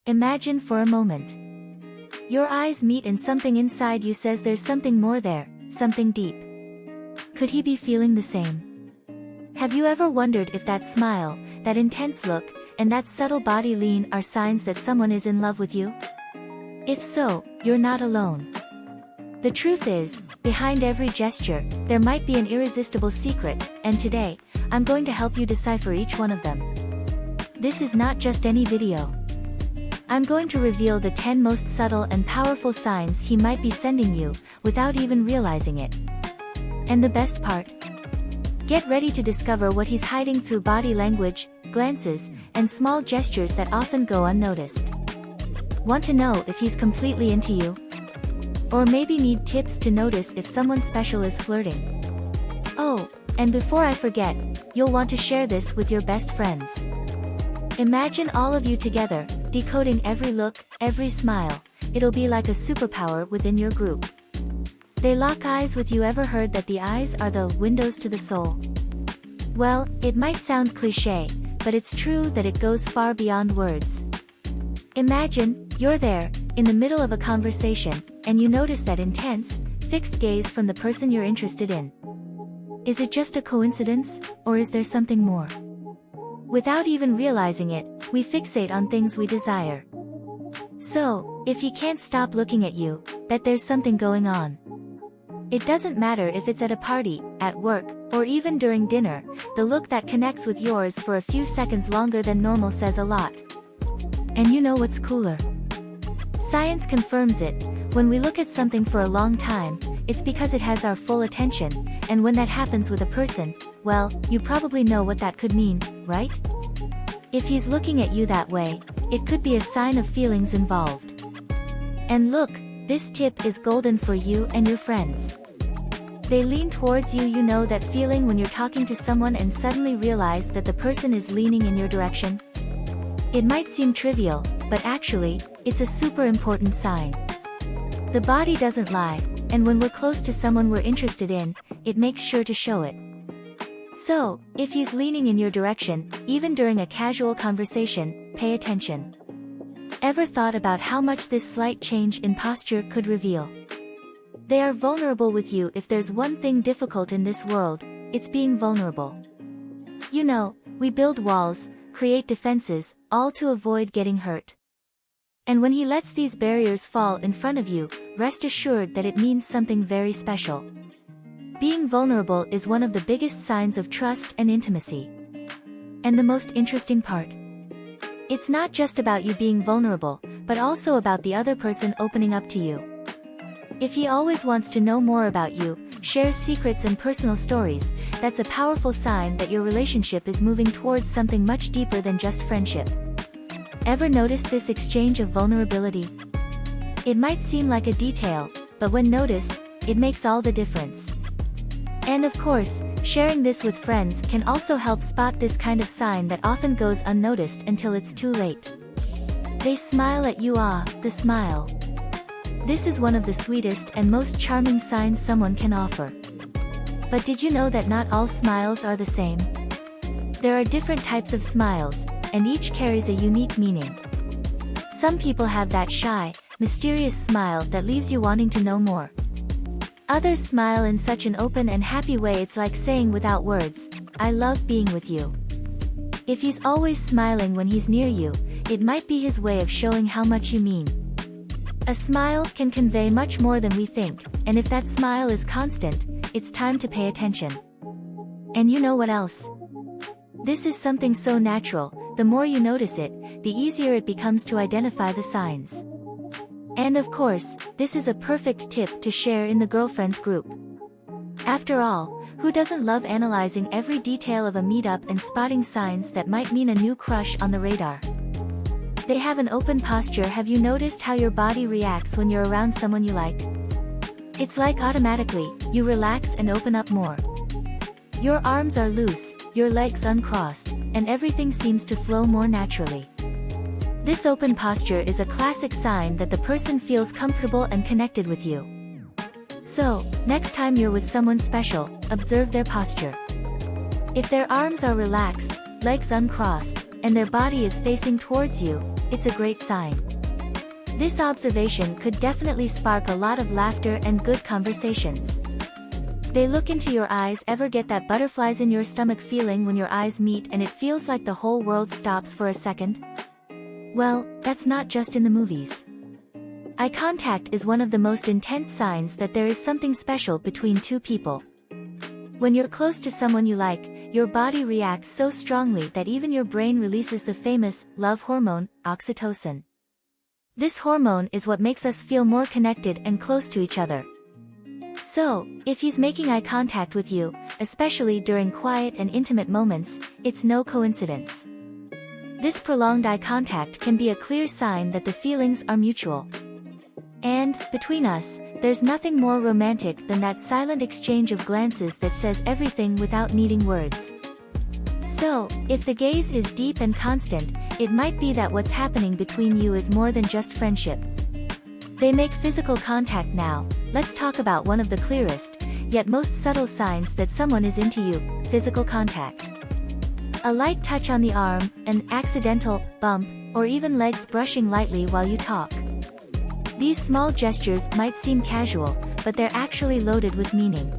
Imagine for a moment. Your eyes meet and something inside you says there's something more there, something deep. Could he be feeling the same? Have you ever wondered if that smile, that intense look, and that subtle body lean are signs that someone is in love with you? If so, you're not alone. The truth is, behind every gesture, there might be an irresistible secret, and today, I'm going to help you decipher each one of them. This is not just any video. I'm going to reveal the 10 most subtle and powerful signs he might be sending you, without even realizing it. And the best part? Get ready to discover what he's hiding through body language, glances, and small gestures that often go unnoticed. Want to know if he's completely into you? Or maybe need tips to notice if someone special is flirting? Oh, and before I forget, you'll want to share this with your best friends. Imagine all of you together, decoding every look, every smile. It'll be like a superpower within your group. They lock eyes with you. Ever heard that the eyes are the windows to the soul? Well, it might sound cliché, but it's true that it goes far beyond words. Imagine, you're there, in the middle of a conversation, and you notice that intense, fixed gaze from the person you're interested in. Is it just a coincidence, or is there something more? Without even realizing it, we fixate on things we desire. So, if he can't stop looking at you, bet there's something going on. It doesn't matter if it's at a party, at work, or even during dinner, the look that connects with yours for a few seconds longer than normal says a lot. And you know what's cooler? Science confirms it. When we look at something for a long time, it's because it has our full attention, and when that happens with a person, well, you probably know what that could mean, right? If he's looking at you that way, it could be a sign of feelings involved. And look, this tip is golden for you and your friends. They lean towards you. You know that feeling when you're talking to someone and suddenly realize that the person is leaning in your direction? It might seem trivial, but actually, it's a super important sign. The body doesn't lie, and when we're close to someone we're interested in, it makes sure to show it. So, if he's leaning in your direction, even during a casual conversation, pay attention. Ever thought about how much this slight change in posture could reveal? They are vulnerable with you. If there's one thing difficult in this world, it's being vulnerable. You know, we build walls, create defenses, all to avoid getting hurt. And when he lets these barriers fall in front of you, rest assured that it means something very special. Being vulnerable is one of the biggest signs of trust and intimacy. And the most interesting part? It's not just about you being vulnerable, but also about the other person opening up to you. If he always wants to know more about you, shares secrets and personal stories, that's a powerful sign that your relationship is moving towards something much deeper than just friendship. Ever noticed this exchange of vulnerability? It might seem like a detail, but when noticed, it makes all the difference. And of course, sharing this with friends can also help spot this kind of sign that often goes unnoticed until it's too late. They smile at you. The smile. This is one of the sweetest and most charming signs someone can offer. But did you know that not all smiles are the same? There are different types of smiles, and each carries a unique meaning. Some people have that shy, mysterious smile that leaves you wanting to know more. Others smile in such an open and happy way it's like saying without words, "I love being with you." If he's always smiling when he's near you, it might be his way of showing how much you mean. A smile can convey much more than we think, and if that smile is constant, it's time to pay attention. And you know what else? This is something so natural, the more you notice it, the easier it becomes to identify the signs. And of course, this is a perfect tip to share in the girlfriends group. After all, who doesn't love analyzing every detail of a meetup and spotting signs that might mean a new crush on the radar? They have an open posture. Have you noticed how your body reacts when you're around someone you like? It's like automatically, you relax and open up more. Your arms are loose, your legs uncrossed, and everything seems to flow more naturally. This open posture is a classic sign that the person feels comfortable and connected with you. So, next time you're with someone special, observe their posture. If their arms are relaxed, legs uncrossed, and their body is facing towards you, it's a great sign. This observation could definitely spark a lot of laughter and good conversations. They look into your eyes. Ever get that butterflies in your stomach feeling when your eyes meet and it feels like the whole world stops for a second? Well, that's not just in the movies. Eye contact is one of the most intense signs that there is something special between two people. When you're close to someone you like, your body reacts so strongly that even your brain releases the famous love hormone, oxytocin. This hormone is what makes us feel more connected and close to each other. So, if he's making eye contact with you, especially during quiet and intimate moments, it's no coincidence. This prolonged eye contact can be a clear sign that the feelings are mutual. And, between us, there's nothing more romantic than that silent exchange of glances that says everything without needing words. So, if the gaze is deep and constant, it might be that what's happening between you is more than just friendship. They make physical contact now. Let's talk about one of the clearest, yet most subtle signs that someone is into you: physical contact. A light touch on the arm, an accidental bump, or even legs brushing lightly while you talk. These small gestures might seem casual, but they're actually loaded with meaning.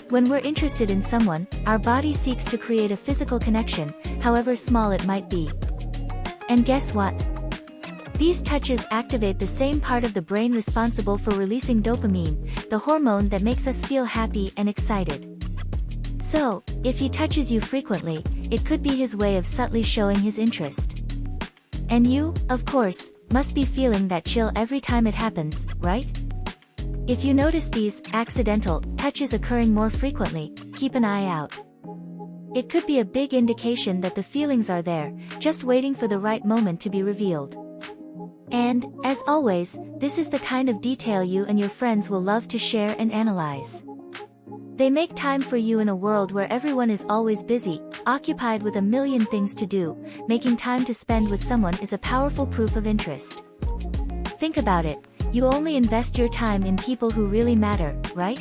When we're interested in someone, our body seeks to create a physical connection, however small it might be. And guess what? These touches activate the same part of the brain responsible for releasing dopamine, the hormone that makes us feel happy and excited. So, if he touches you frequently, it could be his way of subtly showing his interest. And you, of course, must be feeling that chill every time it happens, right? If you notice these accidental touches occurring more frequently, keep an eye out. It could be a big indication that the feelings are there, just waiting for the right moment to be revealed. And, as always, this is the kind of detail you and your friends will love to share and analyze. They make time for you in a world where everyone is always busy, occupied with a million things to do. Making time to spend with someone is a powerful proof of interest. Think about it, you only invest your time in people who really matter, right?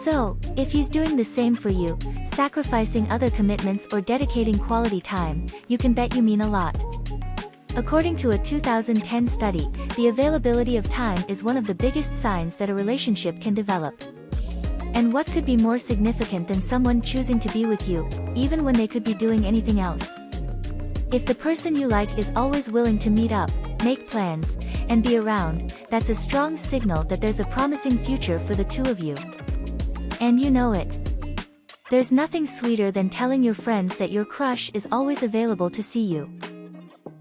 So, if he's doing the same for you, sacrificing other commitments or dedicating quality time, you can bet you mean a lot. According to a 2010 study, the availability of time is one of the biggest signs that a relationship can develop. And what could be more significant than someone choosing to be with you, even when they could be doing anything else? If the person you like is always willing to meet up, make plans, and be around, that's a strong signal that there's a promising future for the two of you. And you know it. There's nothing sweeter than telling your friends that your crush is always available to see you.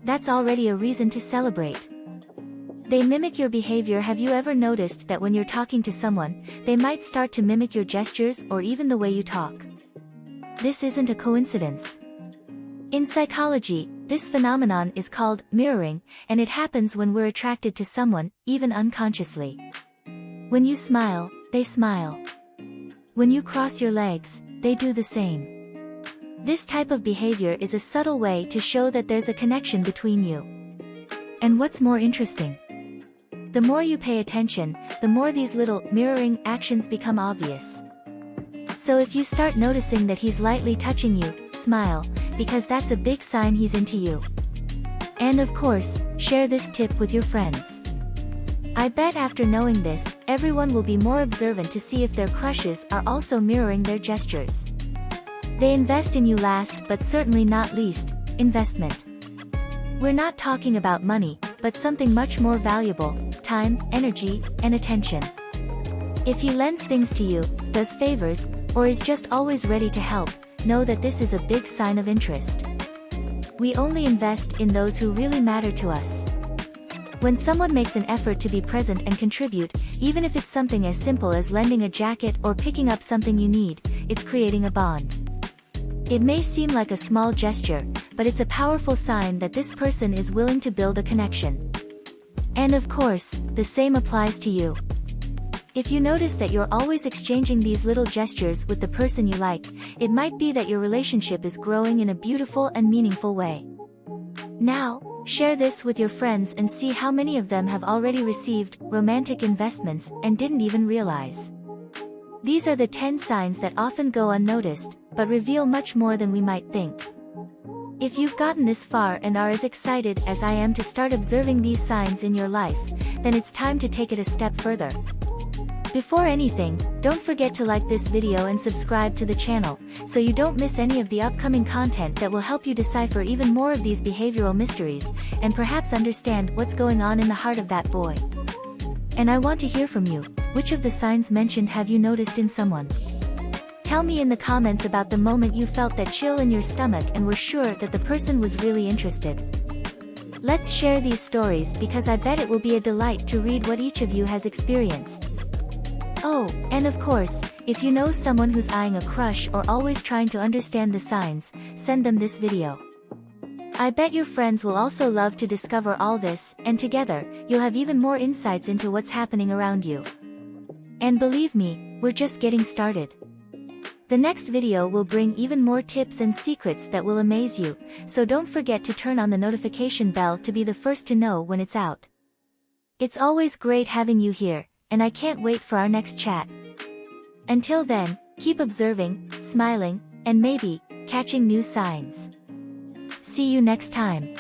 That's already a reason to celebrate. They mimic your behavior. Have you ever noticed that when you're talking to someone, they might start to mimic your gestures or even the way you talk? This isn't a coincidence. In psychology, this phenomenon is called mirroring, and it happens when we're attracted to someone, even unconsciously. When you smile, they smile. When you cross your legs, they do the same. This type of behavior is a subtle way to show that there's a connection between you. And what's more interesting? The more you pay attention, the more these little mirroring actions become obvious. So if you start noticing that he's lightly touching you, smile, because that's a big sign he's into you. And of course, share this tip with your friends. I bet after knowing this, everyone will be more observant to see if their crushes are also mirroring their gestures. They invest in you. Last but certainly not least, investment. We're not talking about money, but something much more valuable: time, energy, and attention. If he lends things to you, does favors, or is just always ready to help, know that this is a big sign of interest. We only invest in those who really matter to us. When someone makes an effort to be present and contribute, even if it's something as simple as lending a jacket or picking up something you need, it's creating a bond. It may seem like a small gesture, but it's a powerful sign that this person is willing to build a connection. And of course, the same applies to you. If you notice that you're always exchanging these little gestures with the person you like, it might be that your relationship is growing in a beautiful and meaningful way. Now, share this with your friends and see how many of them have already received romantic investments and didn't even realize. These are the 10 signs that often go unnoticed, but reveal much more than we might think. If you've gotten this far and are as excited as I am to start observing these signs in your life, then it's time to take it a step further. Before anything, don't forget to like this video and subscribe to the channel, so you don't miss any of the upcoming content that will help you decipher even more of these behavioral mysteries, and perhaps understand what's going on in the heart of that boy. And I want to hear from you. Which of the signs mentioned have you noticed in someone? Tell me in the comments about the moment you felt that chill in your stomach and were sure that the person was really interested. Let's share these stories because I bet it will be a delight to read what each of you has experienced. Oh, and of course, if you know someone who's eyeing a crush or always trying to understand the signs, send them this video. I bet your friends will also love to discover all this, and together, you'll have even more insights into what's happening around you. And believe me, we're just getting started. The next video will bring even more tips and secrets that will amaze you, so don't forget to turn on the notification bell to be the first to know when it's out. It's always great having you here, and I can't wait for our next chat. Until then, keep observing, smiling, and maybe catching new signs. See you next time.